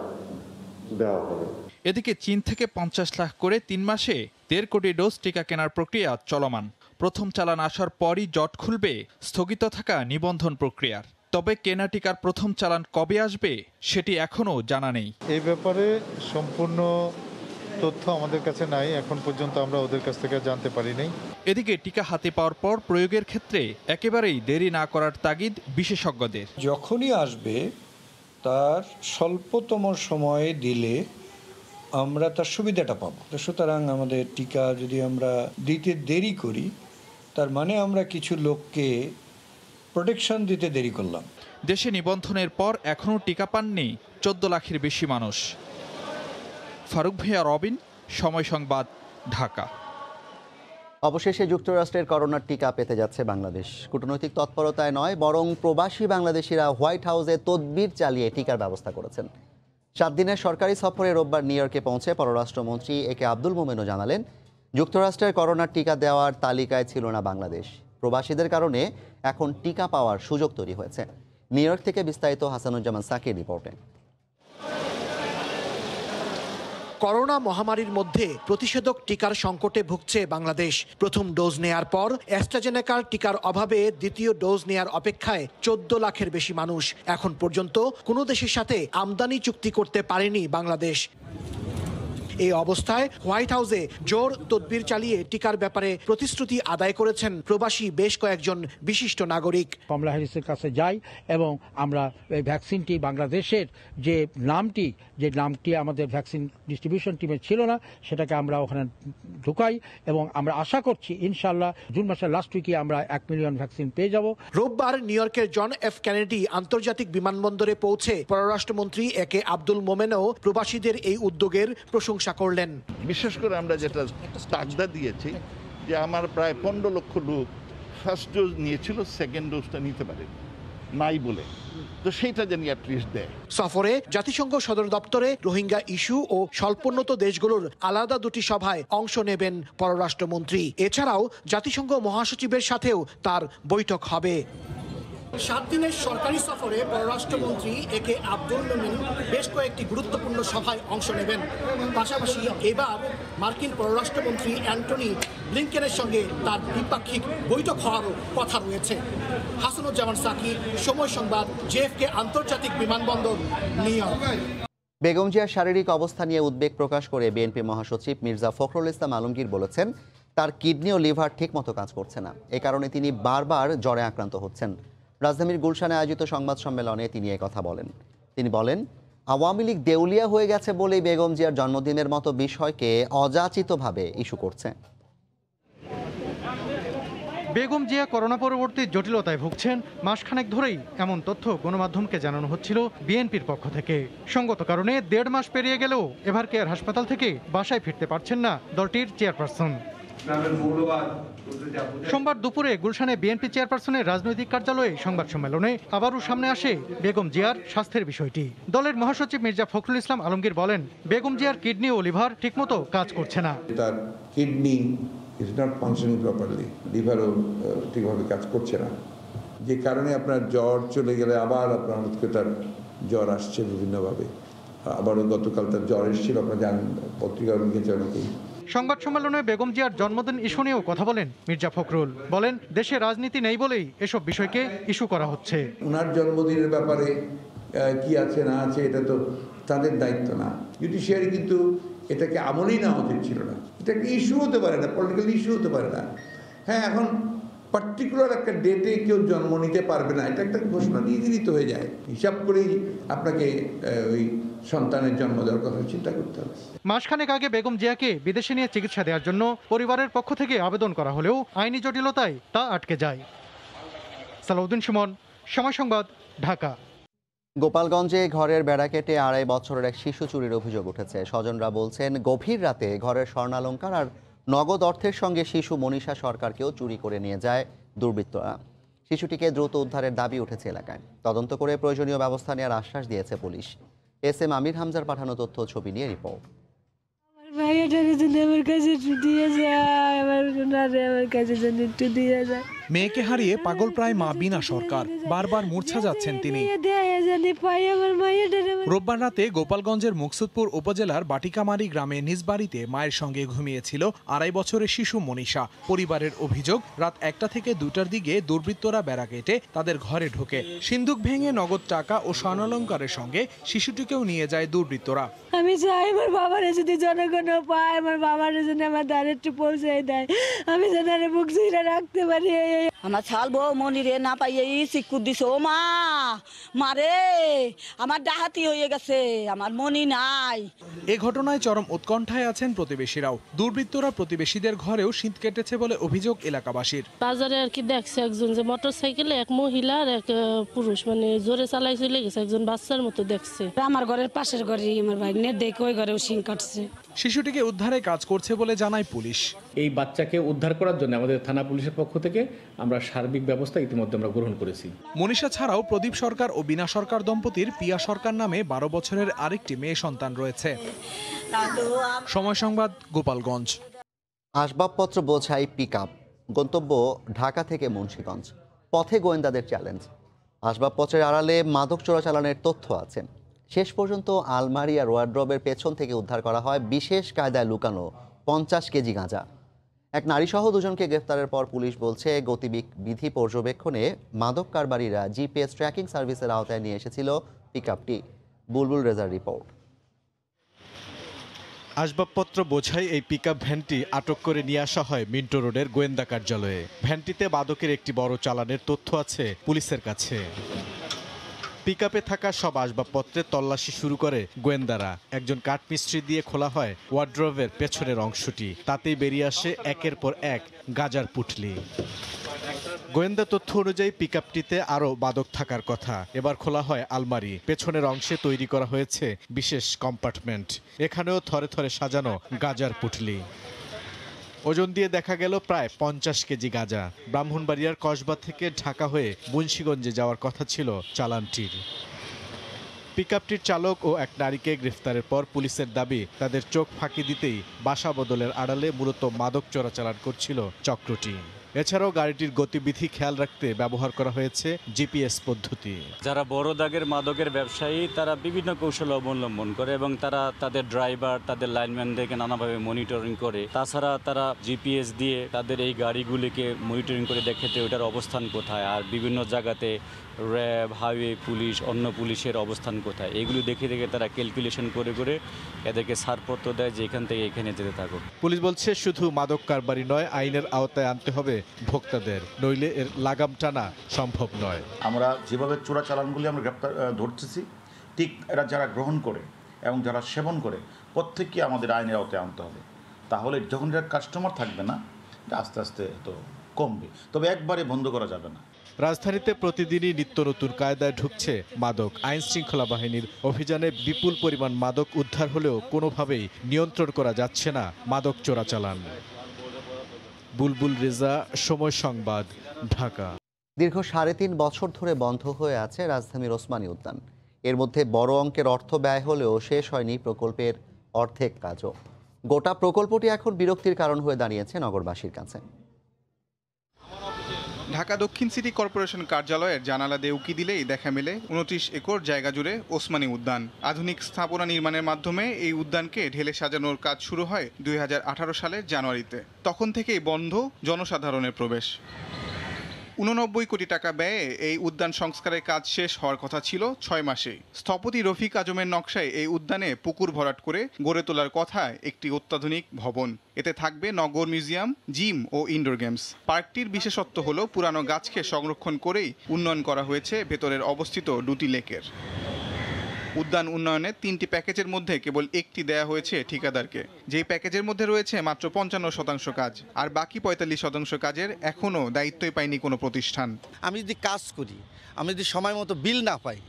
দেওয়া হবে। এদিকে চীন থেকে 50 লাখ করে 3 মাসে 1.5 কোটি ডোজ টিকা কেনার প্রক্রিয়া চলমান। প্রথম চালান আসার পরই জট খুলবে স্থগিত থাকা নিবন্ধন প্রক্রিয়ার। তবে কেনা টিকার প্রথম চালান কবে আসবে সেটি এখনও জানা নেই। এই ব্যাপারে সম্পূর্ণ তথ্য আমাদের কাছে নাই, এখন পর্যন্ত আমরা ওদের কাছ থেকে জানতে পারি নাই। এদিকে টিকা হাতে পাওয়ার পর প্রয়োগের ক্ষেত্রে একেবারেই দেরি না করার তাগিদ বিশেষজ্ঞদের। যখনই আসবে তার স্বল্পতম সময়ে দিলে আমরা তার সুবিধাটা পাবো। সুতরাং আমাদের টিকা যদি আমরা দিতে দেরি করি তার মানে আমরা কিছু লোককে প্রোটেকশন দিতে দেরি করলাম। দেশে নিবন্ধনের পর এখনও টিকা পাননি 14 লাখের বেশি মানুষ। ফারুক ভূঁইয়া, রবিন, সময় সংবাদ, ঢাকা। অবশেষে যুক্তরাষ্ট্রের করোনার টিকা পেতে যাচ্ছে বাংলাদেশ। কূটনৈতিক তৎপরতায় নয়, বরং প্রবাসী বাংলাদেশিরা হোয়াইট হাউসে তদবির চালিয়ে টিকার ব্যবস্থা করেছেন। 7 দিনের সরকারি সফরে রোববার নিউ ইয়র্কে পৌঁছে পররাষ্ট্রমন্ত্রী একে আব্দুল মোমেনও জানালেন, যুক্তরাষ্ট্রের করোনার টিকা দেওয়ার তালিকায় ছিল না বাংলাদেশ। প্রবাসীদের কারণে এখন টিকা পাওয়ার সুযোগ তৈরি হয়েছে। নিউ ইয়র্ক থেকে বিস্তারিত হাসানুজ্জামান সাকির রিপোর্টে। করোনা মহামারীর মধ্যে প্রতিষেধক টিকার সংকটে ভুগছে বাংলাদেশ। প্রথম ডোজ নেয়ার পর অ্যাস্ট্রাজেনেকার টিকার অভাবে দ্বিতীয় ডোজ নেয়ার অপেক্ষায় 14 লাখের বেশি মানুষ। এখন পর্যন্ত কোনো দেশের সাথে আমদানি চুক্তি করতে পারেনি বাংলাদেশ। এই অবস্থায় হোয়াইট হাউসে জোর তদবির চালিয়ে টিকার ব্যাপারে প্রতিশ্রুতি আদায় করেছেন প্রবাসী বেশ কয়েকজন বিশিষ্ট নাগরিক। কমলা হ্যারিসের কাছে যাই এবং আমরা এই ভ্যাকসিনটি বাংলাদেশের যে নামটি আমাদের ভ্যাকসিন ডিস্ট্রিবিউশন টিমে ছিল না, সেটাকে আমরা ওখানে ঢুকাই এবং আমরা আশা করছি ইনশাআল্লাহ জুন মাসের লাস্ট উইকে আমরা 1 মিলিয়ন ভ্যাকসিন পেয়ে যাব। রোববার নিউ ইয়র্কের জন এফ কেনেডি আন্তর্জাতিক বিমানবন্দরে পৌঁছে পররাষ্ট্রমন্ত্রী একে আব্দুল মোমেনও প্রবাসীদের এই উদ্যোগের প্রশংসা করলেন। বিশেষ করে আমরা যেটা তাগদা দিয়েছি যে আমার প্রায় 15 লক্ষ লোক ফার্স্ট ডোজ নিয়েছিল, সেকেন্ড ডোজটা নিতে পারে নাই বলে, তো সেইটা যেন অ্যাটলিস্ট দেয়। সফরে জাতিসংঘ সদর দপ্তরে রোহিঙ্গা ইস্যু ও স্বল্পোন্নত দেশগুলোর আলাদা 2টি সভায় অংশ নেবেন পররাষ্ট্রমন্ত্রী। এছাড়াও জাতিসংঘ মহাসচিবের সাথেও তার বৈঠক হবে। 7 দিনের সরকারি সফরে পররাষ্ট্রমন্ত্রী একে আব্দুল মোমেন বেশ কয়েকটি গুরুত্বপূর্ণ সভায় অংশ নেবেন। পাশাপাশি এবার মার্কিন পররাষ্ট্রমন্ত্রী অ্যান্টনি ব্লিংকেনের সঙ্গে তার দ্বিপাক্ষিক বৈঠক হওয়ারও কথা রয়েছে। হাসানুজ্জামান সাকি, সময় সংবাদ, জেএফকে আন্তর্জাতিক বিমানবন্দর, নিউ ইয়র্ক। বেগম জিয়ার শারীরিক অবস্থা নিয়ে উদ্বেগ প্রকাশ করে বিএনপি মহাসচিব মির্জা ফখরুল ইসলাম আলমগীর বলেছেন, তার কিডনি ও লিভার ঠিকমতো কাজ করছে না। এ কারণে তিনি বারবার জ্বরে আক্রান্ত হচ্ছেন। রাজধানীর গুলশানে আয়োজিত সংবাদ সম্মেলনে তিনি একথা বলেন। তিনি বলেন, আওয়ামী লীগ দেউলিয়া হয়ে গেছে বলেই বেগম জিয়ার জন্মদিনের মতো বিষয়কে অযাচিতভাবে ইস্যু করছে। বেগম জিয়া করোনা পরবর্তী জটিলতায় ভুগছেন মাসখানেক ধরেই এমন তথ্য গণমাধ্যমকে জানানো হচ্ছিল বিএনপির পক্ষ থেকে। সঙ্গত কারণে 1.5 মাস পেরিয়ে গেলেও এভার কেয়ার হাসপাতাল থেকে বাসায় ফিরতে পারছেন না দলটির চেয়ারপারসন। সোমবার দুপুরে গুলশানে বিএনপি চেয়ারপারসনের রাজনৈতিক কার্যালয়ে সংবাদ সম্মেলনে আবারও সামনে আসে বেগম জিয়ার স্বাস্থ্যের বিষয়টি। দলের মহাসচিব মির্জা ফখরুল ইসলাম আলমগীর বলেন, বেগম জিয়ার কিডনি ও লিভার ঠিকমতো কাজ করছে না। তার kidney is not functioning properly, লিভারও ঠিকভাবে কাজ করছে না, যে কারণে আপনার জ্বর চলে গেলে আবার আপনার হঠাৎ করে তার জ্বর আসছে বিভিন্নভাবে। আবারও গতকাল তার জ্বর এসেছিল, আপনারা জানেন, পত্রিকার লিখেছে অনেকেই। সংবাদ সম্মেলনে বেগম জিয়ার জন্মদিন ইস্যু নিয়েও কথা বলেন মির্জা ফখরুল। বলেন, দেশে রাজনীতি নেই বলেই এসব বিষয়কে ইস্যু করা হচ্ছে। ওনার জন্মদিনের ব্যাপারে কি আছে না আছে এটা তো তাদের দায়িত্ব না। জুডিশিয়ারি কিন্তু এটাকে আমলেই নেওয়া উচিত ছিল না। এটাকে ইস্যু হতে পারে না, পলিটিক্যাল ইস্যু হতে পারে না। হ্যাঁ, এখন পার্টিকুলার একটা ডেটে কেউ জন্ম নিতে পারবে না, এটা একটা ঘোষণা দিয়ে দিলেই তো হয়ে যায়। হিসাব করেই আপনাকে ওই সন্তানের জন্ম দেওয়ার কথা চিন্তা করতে হবে। মাসখানেক আগে বেগম জিয়াকে বিদেশে নিয়ে চিকিৎসা দেওয়ার জন্য পরিবারের পক্ষ থেকে আবেদন করা হলেও আইনি জটিলতায় তা আটকে যায়। সালাউদ্দিন সুমন, সময় সংবাদ, ঢাকা। গোপালগঞ্জে ঘরের বেড়া কেটে 2.5 বছরের এক শিশু চুরির অভিযোগ উঠেছে। স্বজনরা বলছেন, গভীর রাতে ঘরের স্বর্ণালংকার আর নগদ অর্থের সঙ্গে শিশু মনীষা সরকারকেও চুরি করে নিয়ে যায় দুর্বৃত্তরা। শিশুটিকে দ্রুত উদ্ধারের দাবি উঠেছে এলাকায়। তদন্ত করে প্রয়োজনীয় ব্যবস্থা নেওয়ার আশ্বাস দিয়েছে পুলিশ। SM আমির হামজার পাঠানো তথ্য ছবি নিয়ে রিপোর্ট। মেয়েকে হারিয়ে পাগল প্রায় মা বিনা সরকার, বারবার মূর্ছা যাচ্ছেন তিনি। রোববার রাতে গোপালগঞ্জের মুকসুদপুর উপজেলার বাটিকামারি গ্রামে নিজ বাড়িতে মায়ের সঙ্গে ঘুমিয়েছিল 2.5 বছরের শিশু মনীষা। পরিবারের অভিযোগ, রাত 1টা থেকে 2টার দিকে দুর্বৃত্তরা বেড়া কেটে তাদের ঘরে ঢোকে। সিন্দুক ভেঙে নগদ টাকা ও স্বর্ণালংকারের সঙ্গে শিশুটিকেও নিয়ে যায় দুর্বৃত্তরা। আমি চাই আমার বাবার যদি জনগণ পায়, আমার বাবার জন্য আমার দ্বারে একটু পৌঁছে দেয়, আমি যেন বুক ছিঁড়ে রাখতে পারি। আমার ছাল বউ মনিরে না পাইয়ে চিক্কু দিছে। ও মা, মারে আমার ডাহাতি হয়ে গেছে, আমার মনি নাই। এ ঘটনায় চরম উৎকণ্ঠায় আছেন প্রতিবেশীরাও। দুর্বৃত্তরা প্রতিবেশীদের ঘরেও শীত কেটেছে বলে অভিযোগ এলাকাবাসীর। বাজারে আর কি দেখছে একজন যে মোটরসাইকেলে এক মহিলা আর এক পুরুষ মানে জোরে চালাই চলে গেছে, একজন বাচ্চার মতো দেখছে। আমার ঘরের পাশের ঘরে আমার ভাগ্নের দেখে ওই ঘরেও শিং কাটছে। শিশুটিকে উদ্ধারে কাজ করছে বলে জানায় পুলিশ। এই বাচ্চাকে উদ্ধার করার জন্য আমাদের থানা পুলিশের পক্ষ থেকে আমরা সার্বিক ব্যবস্থা ইতিমধ্যে আমরা গ্রহণ করেছি। মনীষা ছাড়াও প্রদীপ সরকার ও বিনা সরকার দম্পতির পিয়া সরকার নামে 12 বছরের আরেকটি মেয়ে সন্তান রয়েছে। সময় সংবাদ, গোপালগঞ্জ। আসবাবপত্র বোঝাই পিকআপ, গন্তব্য ঢাকা থেকে মুন্সিগঞ্জ। পথে গোয়েন্দাদের চ্যালেঞ্জ। আসবাবপত্রের আড়ালে মাদক চোরাচালানের তথ্য আছে। শেষ পর্যন্ত আলমারি আর ওয়ার্ড্রবের পেছন থেকে উদ্ধার করা হয় বিশেষ কায়দায় লুকানো 50 কেজি গাঁজা। এক নারীসহ 2জনকে গ্রেফতারের পর পুলিশ বলছে, গতিবিধি পর্যবেক্ষণে মাদক কারবারিরা GPS ট্র্যাকিং সার্ভিসের আওতায় নিয়ে এসেছিল পিকআপটি। বুলবুল রেজার রিপোর্ট। আসবাবপত্র বোঝাই এই পিকআপ ভ্যানটি আটক করে নিয়ে আসা হয় মিন্টো রোডের গোয়েন্দা কার্যালয়ে। ভ্যানটিতে মাদকের একটি বড় চালানের তথ্য আছে পুলিশের কাছে। পিকআপে থাকা সব আসবাবপত্রে তল্লাশি শুরু করে গোয়েন্দারা। একজন কাঠমিস্ত্রি দিয়ে খোলা হয় ওয়ার্ড্রোবের পেছনের অংশটি। তাতেই বেরিয়ে আসে একের পর এক গাঁজার পুটলি। গোয়েন্দা তথ্য অনুযায়ী পিকআপটিতে আরও মাদক থাকার কথা। এবার খোলা হয় আলমারি। পেছনের অংশে তৈরি করা হয়েছে বিশেষ কম্পার্টমেন্ট। এখানেও থরে থরে সাজানো গাঁজার পুটলি। ওজন দিয়ে দেখা গেল প্রায় 50 কেজি গাঁজা। ব্রাহ্মণবাড়িয়ার কসবা থেকে ঢাকা হয়ে মুন্সিগঞ্জে যাওয়ার কথা ছিল চালানটির। পিকআপটির চালক ও এক নারীকে গ্রেফতারের পর পুলিশের দাবি, তাদের চোখ ফাঁকি দিতেই বাসা বদলের আড়ালে মূলত মাদক চোরাচালান করছিল চক্রটি। এছাড়াও গাড়িটির গতিবিধি খেয়াল রাখতে ব্যবহার করা হয়েছে GPS পদ্ধতি। যারা বড় দাগের মাদকের ব্যবসায়ী তারা বিভিন্ন কৌশল অবলম্বন করে এবং তারা তাদের ড্রাইভার, তাদের লাইনম্যানদেরকে নানাভাবে মনিটরিং করে। তাছাড়া তারা GPS দিয়ে তাদের এই গাড়িগুলিকে মনিটরিং করে দেখেতে ওটার অবস্থান কোথায়, আর বিভিন্ন জায়গাতে র্যাব, হাইওয়ে পুলিশ, অন্য পুলিশের অবস্থান কোথায়, এগুলো দেখে দেখে তারা ক্যালকুলেশন করে করে এদেরকে ছাড়পত্র দেয় যে এখান থেকে এখানে যেতে থাকুক। পুলিশ বলছে, শুধু মাদক কারবারি নয়, আইনের আওতায় আনতে হবে ভোক্তাদের, নইলে এর লাগাম টানা সম্ভব নয়। আমরা যেভাবে চোরাচালানগুলি আমরা ধরতেছি, ঠিক এরা যারা গ্রহণ করে এবং যারা সেবন করে প্রত্যেককে আমাদের আইনের আওতায় আনতে হবে। তাহলে যখন এরা কাস্টমার থাকবে না, আস্তে আস্তে তো কমবে, তবে একবারে বন্ধ করা যাবে না। রাজধানীতে প্রতিদিনই নিত্য নতুন কায়দায় ঢুকছে মাদক। আইন শৃঙ্খলা বাহিনীর অভিযানে বিপুল পরিমাণ মাদক উদ্ধার হলেও কোনোভাবেই নিয়ন্ত্রণ করা যাচ্ছে না মাদক চোরাচালান। বুলবুল রেজা, সময় সংবাদ, ঢাকা। দীর্ঘ 3.5 বছর ধরে বন্ধ হয়ে আছে রাজধানীর ওসমানী উদ্যান। এর মধ্যে বড় অঙ্কের অর্থ ব্যয় হলেও শেষ হয়নি প্রকল্পের অর্ধেক কাজও। গোটা প্রকল্পটি এখন বিরক্তির কারণ হয়ে দাঁড়িয়েছে নগরবাসীর কাছে। ঢাকা দক্ষিণ সিটি কর্পোরেশন কার্যালয়ের জানালা দিয়ে উকি দিলেই দেখা মেলে 29 একর জায়গা জুড়ে ওসমানী উদ্যান। আধুনিক স্থাপনা নির্মাণের মাধ্যমে এই উদ্যানকে ঢেলে সাজানোর কাজ শুরু হয় 2018 সালের জানুয়ারিতে। তখন থেকেই বন্ধ জনসাধারণের প্রবেশ। 89 কোটি টাকা ব্যয়ে এই উদ্যান সংস্কারের কাজ শেষ হওয়ার কথা ছিল 6 মাসে। স্থপতি রফিক আজমের নকশায় এই উদ্যানে পুকুর ভরাট করে গড়ে তোলার কথা একটি অত্যাধুনিক ভবন। এতে থাকবে নগর মিউজিয়াম, জিম ও ইনডোর গেমস। পার্কটির বিশেষত্ব হলো পুরানো গাছকে সংরক্ষণ করেই উন্নয়ন করা হয়েছে ভেতরের অবস্থিত দুটি লেকের। উদ্যান উন্নয়নের 3টি প্যাকেজের মধ্যে কেবল একটি দেয়া হয়েছে ঠিকাদারকে, যেই প্যাকেজের মধ্যে রয়েছে মাত্র 55% কাজ, আর বাকি 45% কাজের এখনও দায়িত্বই পায়নি কোনো প্রতিষ্ঠান। আমি যদি কাজ করি, আমি যদি সময় মতো বিল না পাই,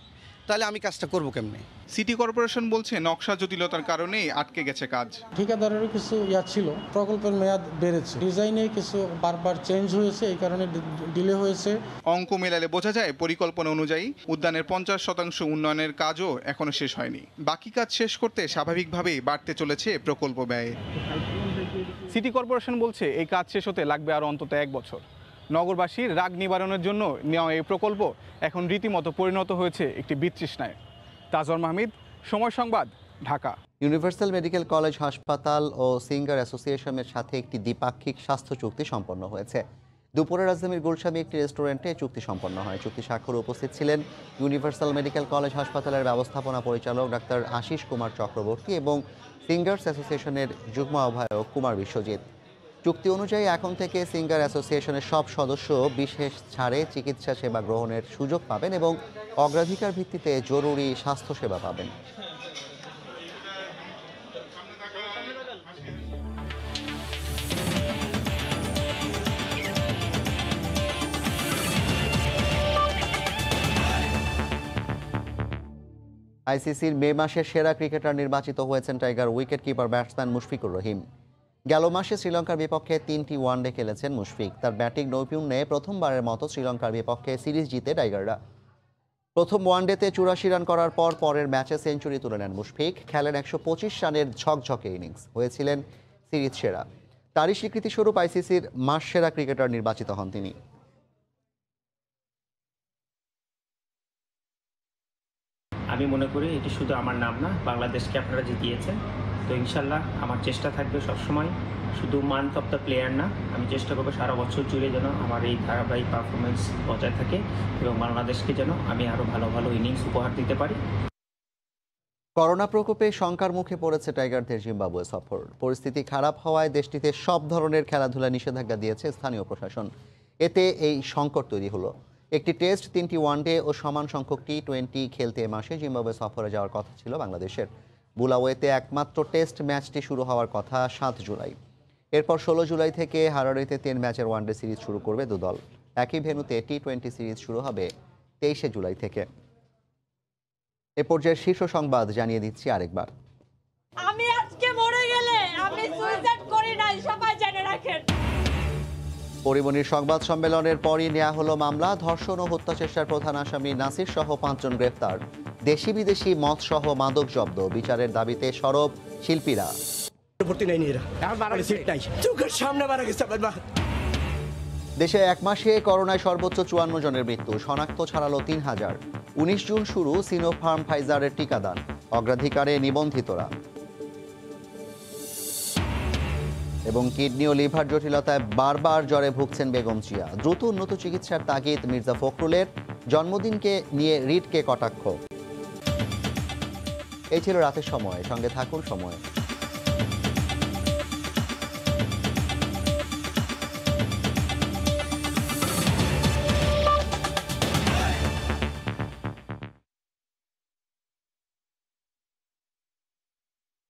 তাহলে আমি কাজটা করবো কেমনে? সিটি কর্পোরেশন বলছে নকশা জটিলতার কারণেই আটকে গেছে কাজ। ঠিকাদারেরও কিছু ছিল, প্রকল্পের মেয়াদ বেড়েছে, ডিজাইনে কিছু বারবার চেঞ্জ হয়েছে, এই কারণে ডিলে হয়েছে। অঙ্ক মেলালে বোঝা যায় পরিকল্পনা অনুযায়ী উদ্যানের 50% উন্নয়নের কাজও এখনো শেষ হয়নি। বাকি কাজ শেষ করতে স্বাভাবিকভাবেই বাড়তে চলেছে প্রকল্প ব্যয়। সিটি কর্পোরেশন বলছে এই কাজ শেষ হতে লাগবে আরও অন্তত 1 বছর। নগরবাসীর রাগ নিবারণের জন্য নেওয়া এই প্রকল্প এখন রীতিমতো পরিণত হয়েছে একটি বিতৃষ্ণায়। তাজওয়ার মাহমিদ, সময় সংবাদ, ঢাকা। ইউনিভার্সাল মেডিকেল কলেজ হাসপাতাল ও সিঙ্গার অ্যাসোসিয়েশনের সাথে একটি দ্বিপাক্ষিক স্বাস্থ্য চুক্তি সম্পন্ন হয়েছে। দুপুরে রাজধানীর গুলশামে একটি রেস্টুরেন্টে চুক্তি সম্পন্ন হয়। চুক্তি স্বাক্ষরে উপস্থিত ছিলেন ইউনিভার্সাল মেডিকেল কলেজ হাসপাতালের ব্যবস্থাপনা পরিচালক ডাক্তার আশিস কুমার চক্রবর্তী এবং সিঙ্গার্স অ্যাসোসিয়েশনের যুগ্ম আহ্বায়ক কুমার বিশ্বজিৎ। চুক্তি অনুযায়ী এখন থেকে সিঙ্গার অ্যাসোসিয়েশনের সব সদস্য বিশেষ ছাড়ে চিকিৎসা সেবা গ্রহণের সুযোগ পাবেন এবং অগ্রাধিকার ভিত্তিতে জরুরি স্বাস্থ্যসেবা পাবেন। আইসিসির মে মাসের সেরা ক্রিকেটার নির্বাচিত হয়েছেন tiger wicket keeper batsman Mushfiqur Rahim. গেল মাসে শ্রীলঙ্কার বিপক্ষে 3টি ওয়ানডে খেলেছেন মুশফিক। তার ব্যাটিং নৈপুণ্যে প্রথমবারের মতো শ্রীলঙ্কার বিপক্ষে সিরিজ জিতে টাইগাররা। প্রথম ওয়ানডেতে 84 রান করার পর পরের ম্যাচে সেঞ্চুরি তুলে নেন মুশফিক। খেলেন 125 রানের ঝকঝকে ইনিংস, হয়েছিলেন সিরিজ সেরা। তারই স্বীকৃতিস্বরূপ আইসিসির মাস সেরা ক্রিকেটার নির্বাচিত হন তিনি। আমি মনে করি এটি শুধু আমার নাম না, বাংলাদেশকে আপনারা জিতিয়েছেন। তো ইনশাল্লাহ আমার চেষ্টা থাকবে সবসময় শুধু মান্থ অফ দ্য প্লেয়ার না, আমি চেষ্টা করবো সারা বছর জুড়ে যেন আমার এই ধারাবাহিক পারফরমেন্স বজায় থাকে এবং বাংলাদেশকে যেন আমি আরও ভালো ভালো ইনিংস উপহার দিতে পারি। করোনা প্রকোপে শঙ্কার মুখে পড়েছে টাইগারদের জিম্বাবুয়ে সফর। পরিস্থিতি খারাপ হওয়ায় দেশটিতে সব ধরনের খেলাধুলা নিষেধাজ্ঞা দিয়েছে স্থানীয় প্রশাসন। এতে এই সংকট তৈরি হলো। একটি টেস্ট, 3টি ওয়ানডে ও সমান সংখ্যক টি20 খেলতে এ মাসে জিম্বাবুয়ে সফরে যাওয়ার কথা ছিল বাংলাদেশের। বুলাওয়েতে একমাত্র টেস্ট ম্যাচটি শুরু হওয়ার কথা 7 জুলাই। এরপর 16 জুলাই থেকে হারারেতে 3 ম্যাচের ওয়ানডে সিরিজ শুরু করবে দুদল। একই ভেন্যুতে টি20 সিরিজ শুরু হবে 23 জুলাই থেকে। এ পর্যায়ে শীর্ষ সংবাদ জানিয়ে দিচ্ছি আরেকবার। আমি আজকে মরে গেলে আমি সুইসাইড করি নাই, সবাই জেনে রাখেন। পরিমণির সংবাদ সম্মেলনের পরই নেওয়া হলো মামলা। ধর্ষণ ও হত্যা চেষ্টার প্রধান আসামি নাসির সহ 5 জন গ্রেফতার। দেশি বিদেশি মদ সহ মাদক জব্দ। বিচারের দাবিতে সরব শিল্পীরা। দেশে 1 মাসে করোনায় সর্বোচ্চ 54 জনের মৃত্যু। শনাক্ত ছাড়ালো 3000। 19 জুন শুরু সিনোফার্ম ফাইজারের টিকাদান। অগ্রাধিকারে নিবন্ধিতরা। এবং কিডনি ও লিভার জটিলতায় বারবার জ্বরে ভুগছেন বেগম জিয়া। দ্রুত উন্নত চিকিৎসার তাগিদ মির্জা ফখরুলের। জন্মদিনকে নিয়ে রিটকে কটাক্ষ। এই ছিল রাতের সময়। সঙ্গে থাকুন সময়।